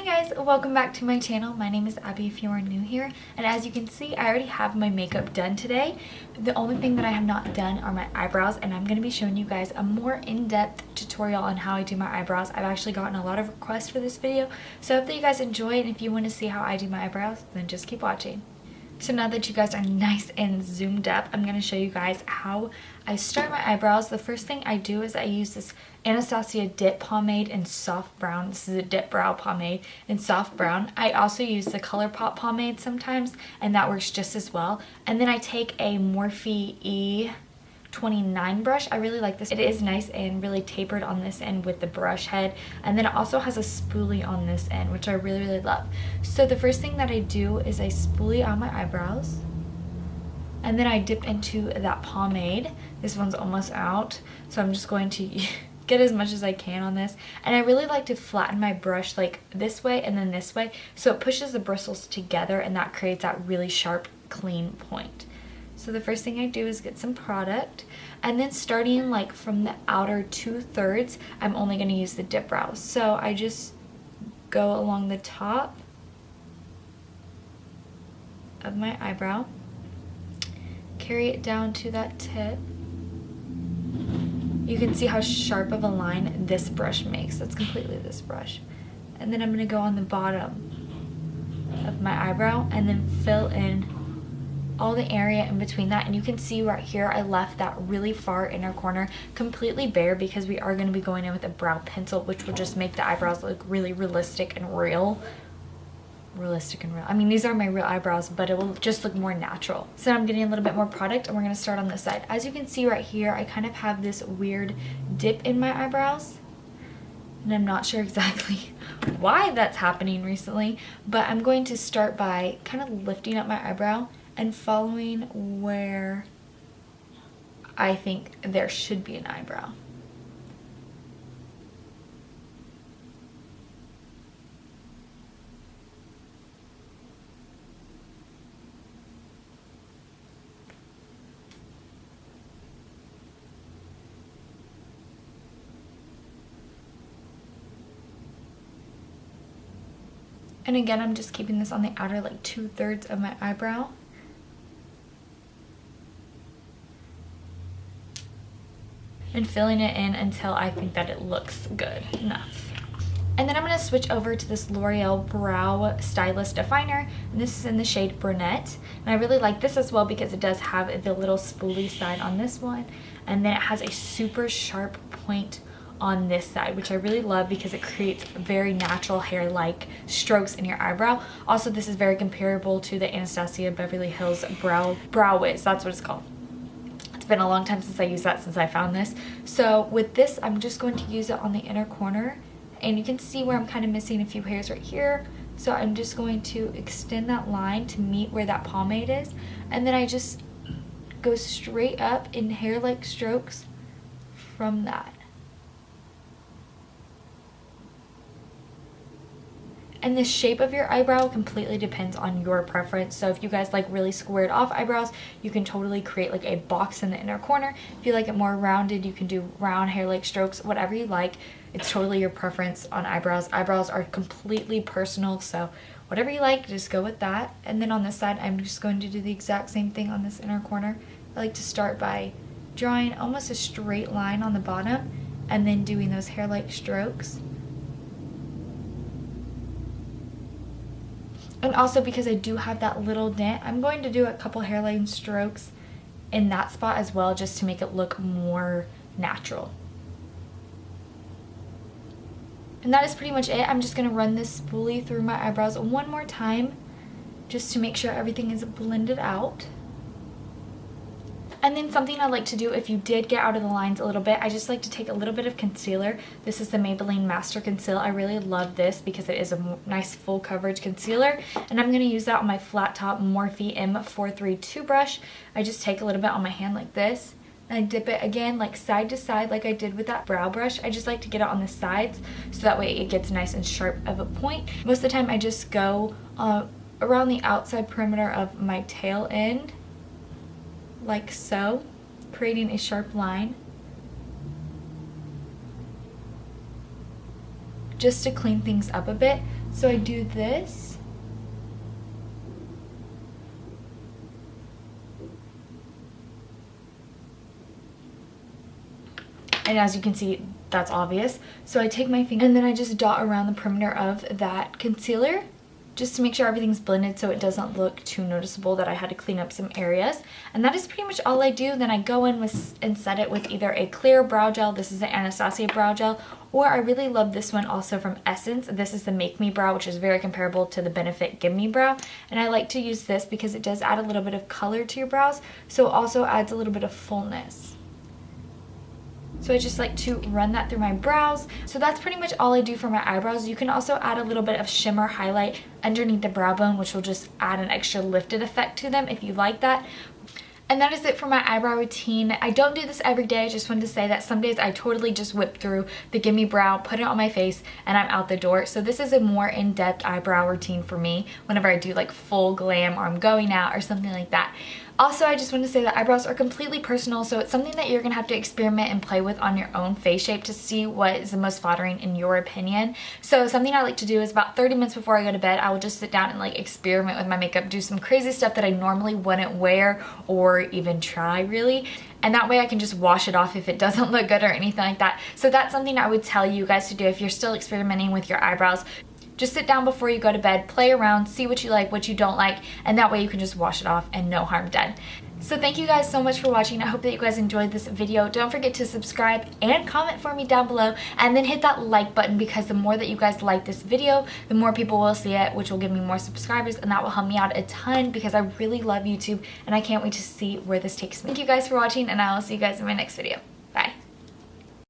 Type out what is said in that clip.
guys, welcome back to my channel. My name is Abby if you are new here, and as you can see I already have my makeup done today. The only thing that I have not done are my eyebrows, and I'm going to be showing you guys a more in-depth tutorial on how I do my eyebrows. I've actually gotten a lot of requests for this video, so I hope that you guys enjoy it, and if you want to see how I do my eyebrows then just keep watching. So now that you guys are nice and zoomed up, I'm going to show you guys how I start my eyebrows. The first thing I do is I use this Anastasia dip pomade in soft brown. This is a dip brow pomade in soft brown. I also use the ColourPop pomade sometimes, and that works just as well. And then I take a Morphe E29 brush. I really like this. It is nice and really tapered on this end with the brush head, and then it also has a spoolie on this end, which I really love. So the first thing that I do is I spoolie out my eyebrows, and then I dip into that pomade. This one's almost out, so I'm just going to get as much as I can on this, and I really like to flatten my brush like this way and then this way, so it pushes the bristles together and that creates that really sharp clean point. So the first thing I do is get some product, and then starting like from the outer 2/3, I'm only going to use the dip brows. So I just go along the top of my eyebrow, carry it down to that tip. You can see how sharp of a line this brush makes. That's completely this brush. And then I'm going to go on the bottom of my eyebrow and then fill in all the area in between that. And you can see right here I left that really far inner corner completely bare because we are going to be going in with a brow pencil, which will just make the eyebrows look really realistic and real. I mean, these are my real eyebrows, but it will just look more natural. So I'm getting a little bit more product, and we're going to start on this side. As you can see right here, I kind of have this weird dip in my eyebrows, and I'm not sure exactly why that's happening recently, but I'm going to start by kind of lifting up my eyebrow and following where I think there should be an eyebrow. And again, I'm just keeping this on the outer like 2/3 of my eyebrow. And filling it in until I think that it looks good enough. And then I'm going to switch over to this Loreal Brow Stylist Definer, and this is in the shade Brunette. And I really like this as well because it does have the little spoolie side on this one, and then it has a super sharp point on this side, which I really love because it creates very natural hair-like strokes in your eyebrow. Also, this is very comparable to the Anastasia Beverly Hills Brow Wiz. That's what it's called. It's been a long time since I used that, since I found this. So with this, I'm just going to use it on the inner corner, and you can see where I'm kind of missing a few hairs right here. So I'm just going to extend that line to meet where that pomade is, and then I just go straight up in hair-like strokes from that. And the shape of your eyebrow completely depends on your preference. So if you guys like really squared off eyebrows, you can totally create like a box in the inner corner. If you like it more rounded, you can do round hair-like strokes, whatever you like. It's totally your preference on eyebrows. Eyebrows are completely personal, so whatever you like, just go with that. And then on this side, I'm just going to do the exact same thing on this inner corner. I like to start by drawing almost a straight line on the bottom and then doing those hair-like strokes. And also, because I do have that little dent, I'm going to do a couple hairline strokes in that spot as well, just to make it look more natural. And that is pretty much it. I'm just going to run this spoolie through my eyebrows one more time just to make sure everything is blended out. And then something I like to do if you did get out of the lines a little bit, I just like to take a little bit of concealer. This is the Maybelline Master Conceal. I really love this because it is a nice full coverage concealer. And I'm going to use that on my flat top Morphe M432 brush. I just take a little bit on my hand like this, and I dip it again like side to side like I did with that brow brush. I just like to get it on the sides so that way it gets nice and sharp of a point. Most of the time I just go around the outside perimeter of my tail end, like so, creating a sharp line. just to clean things up a bit. So I do this. And as you can see, that's obvious. So I take my finger and then I just dot around the perimeter of that concealer just to make sure everything's blended so it doesn't look too noticeable that I had to clean up some areas. And that is pretty much all I do. Then I go in with and set it with either a clear brow gel. This is the Anastasia brow gel. Or I really love this one also from Essence. This is the Make Me Brow, which is very comparable to the Benefit Give Me Brow. And I like to use this because it does add a little bit of color to your brows. So it also adds a little bit of fullness. So I just like to run that through my brows. So that's pretty much all I do for my eyebrows. You can also add a little bit of shimmer highlight underneath the brow bone, which will just add an extra lifted effect to them if you like that. And that is it for my eyebrow routine. I don't do this every day. I just wanted to say that some days I totally just whip through the Gimme Brow, put it on my face, and I'm out the door. So this is a more in-depth eyebrow routine for me whenever I do like full glam or I'm going out or something like that. Also, I just want to say that eyebrows are completely personal, so it's something that you're going to have to experiment and play with on your own face shape to see what is the most flattering in your opinion. So something I like to do is about 30 minutes before I go to bed, I will just sit down and like experiment with my makeup, do some crazy stuff that I normally wouldn't wear or even try really. And that way I can just wash it off if it doesn't look good or anything like that. So that's something I would tell you guys to do if you're still experimenting with your eyebrows. Just sit down before you go to bed, play around, see what you like, what you don't like, and that way you can just wash it off and no harm done. So thank you guys so much for watching. I hope that you guys enjoyed this video. Don't forget to subscribe and comment for me down below, and then hit that like button because the more that you guys like this video, the more people will see it, which will give me more subscribers, and that will help me out a ton because I really love YouTube and I can't wait to see where this takes me. Thank you guys for watching, and I will see you guys in my next video.